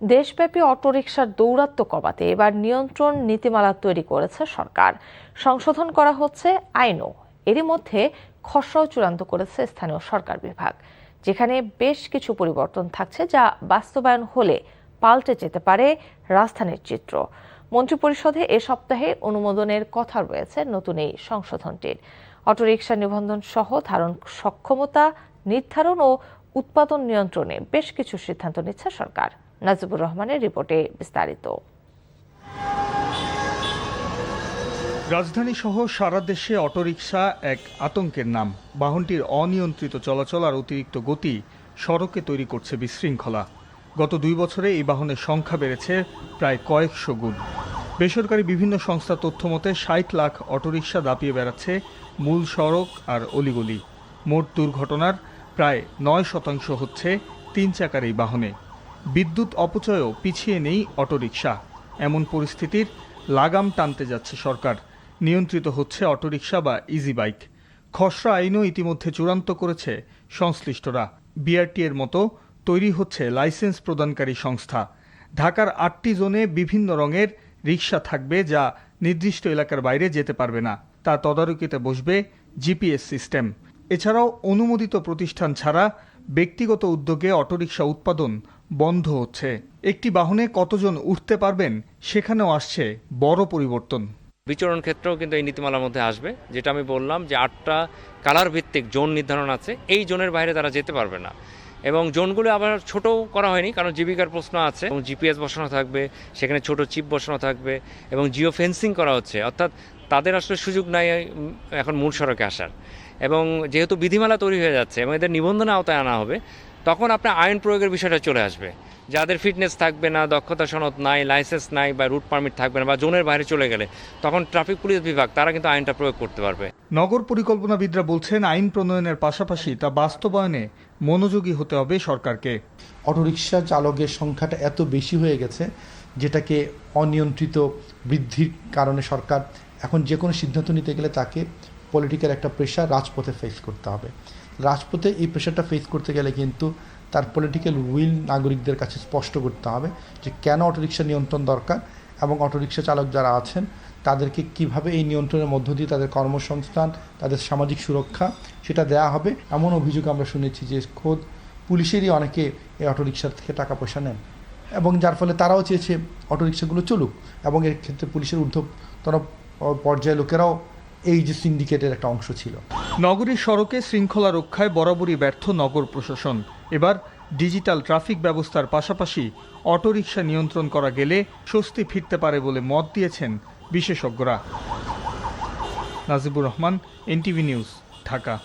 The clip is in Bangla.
দেশব্যাপী অটোরিকশার দৌরাত্ম্য কমাতে এবার নিয়ন্ত্রণ নীতিমালা তৈরি করেছে সরকার। সংশোধন করা হচ্ছে আইনও। এরই মধ্যে খসড়াও চূড়ান্ত করেছে স্থানীয় সরকার বিভাগ, যেখানে বেশ কিছু পরিবর্তন থাকছে যা বাস্তবায়ন হলে পাল্টে যেতে পারে রাজধানীর চিত্র। মন্ত্রিপরিষদে এ সপ্তাহে অনুমোদনের কথা রয়েছে নতুন এই সংশোধনটির। অটোরিকশা নিবন্ধন সহ ধারণ সক্ষমতা নির্ধারণ ও উৎপাদন নিয়ন্ত্রণে বেশ কিছু সিদ্ধান্ত নিচ্ছে সরকার। নাজিবুর রহমানের রিপোর্টে বিস্তারিত। রাজধানী সহ সারা দেশে অটোরিকশা এক আতঙ্কের নাম। বাহনটির অনিয়ন্ত্রিত চলাচল আর অতিরিক্ত গতি সড়কে তৈরি করছে বিশৃঙ্খলা। গত 2 বছরে এই বাহনের সংখ্যা বেড়েছে প্রায় কয়েকশো গুণ। বেসরকারি বিভিন্ন সংস্থা তথ্য মতে 60 লাখ অটোরিকশা দাপিয়ে বেড়াচ্ছে মূল সড়ক আর অলিগলি। মোট দুর্ঘটনার প্রায় 9% হচ্ছে 3 চাকার এই বাহনে। বিদ্যুৎ অপচয়ও পিছিয়ে নেই অটোরিকশা। এমন পরিস্থিতির লাগাম টানতে যাচ্ছে সরকার। নিয়ন্ত্রিত হচ্ছে অটোরিকশা বা ইজি বাইক। খসড়া আইনও ইতিমধ্যে চূড়ান্ত করেছে সংশ্লিষ্টরা। বিআরটি এর মতো তৈরি হচ্ছে লাইসেন্স প্রদানকারী সংস্থা। ঢাকার 8টি জোনে বিভিন্ন রঙের রিকশা থাকবে, যা নির্দিষ্ট এলাকার বাইরে যেতে পারবে না। তা তদারকিতে বসবে জিপিএস সিস্টেম। এছাড়াও অনুমোদিত প্রতিষ্ঠান ছাড়া ব্যক্তিগত উদ্যোগে অটোরিকশা উৎপাদন বন্ধ হচ্ছে। একটি বাহনে কতজন উঠতে পারবেন সেখানেও আসছে বড় পরিবর্তন। বিচরণ ক্ষেত্রেও কিন্তু এই নীতিমালার মধ্যে আসবে, যেটা আমি বললাম যে 8টা কালার ভিত্তিক জোন নির্ধারণ আছে। এই জোনের বাইরে তারা যেতে পারবে না, এবং জোনগুলো আবার ছোটও করা হয়নি, কারণ জীবিকার প্রশ্ন আছে। এবং জিপিএস বসানো থাকবে, সেখানে ছোট চিপ বসানো থাকবে, এবং জিও ফেন্সিং করা হচ্ছে। অর্থাৎ তাদের আসলে সুযোগ নাই এখন মূল সড়কে আসার। এবং যেহেতু বিধিমালা তৈরি হয়ে যাচ্ছে এবং এদের নিবন্ধনের আওতায় আনা হবে, তখন আপনার আইন প্রয়োগের বিষয়টা চলে আসবে। যাদের ফিটনেস থাকবে না, দক্ষতা সনদ নাই, লাইসেন্স নাই বা রুট পারমিট থাকবে না, বা জোনের বাইরে চলে গেলে তখন ট্রাফিক পুলিশ বিভাগ তারা কিন্তু আইনটা প্রয়োগ করতে পারবে। নগর পরিকল্পনাবিদরা বলছেন, আইন প্রণয়নের পাশাপাশি তা বাস্তবায়নে মনোযোগী হতে হবে সরকারকে। অটোরিকশা চালকের সংখ্যাটা এত বেশি হয়ে গেছে, যেটাকে অনিয়ন্ত্রিত বৃদ্ধির কারণে সরকার এখন যে কোনো সিদ্ধান্ত নিতে গেলে তাকে পলিটিক্যাল একটা প্রেশার রাজপথে ফেস করতে হবে। রাজপথে এই প্রেশারটা ফেস করতে গেলে কিন্তু তার পলিটিক্যাল উইল নাগরিকদের কাছে স্পষ্ট করতে হবে যে কেন অটোরিকশা নিয়ন্ত্রণ দরকার, এবং অটোরিকশা চালক যারা আছেন তাদেরকে কিভাবে এই নিয়ন্ত্রণের মধ্য দিয়ে তাদের কর্মসংস্থান, তাদের সামাজিক সুরক্ষা সেটা দেয়া হবে। এমন অভিযোগ আমরা শুনেছি যে খোদ পুলিশেরই অনেকে এই অটোরিকশার থেকে টাকা পয়সা নেন, এবং যার ফলে তারাও চেয়েছে অটোরিকশাগুলো চলুক, এবং এর ক্ষেত্রে পুলিশের ঊর্ধ্বতন পর্যায়ের লোকেরাও এই যে সিন্ডিকেটের একটা অংশ ছিল। নগরীর সড়কে শৃঙ্খলা রক্ষায় বরাবরই ব্যর্থ নগর প্রশাসন। এবার ডিজিটাল ট্রাফিক ব্যবস্থার পাশাপাশি অটোরিকশা নিয়ন্ত্রণ করা গেলে স্বস্তি ফিরতে পারে বলে মত দিয়েছেন বিশেষজ্ঞরা। Najibur Rahman, NTV news, Dhaka.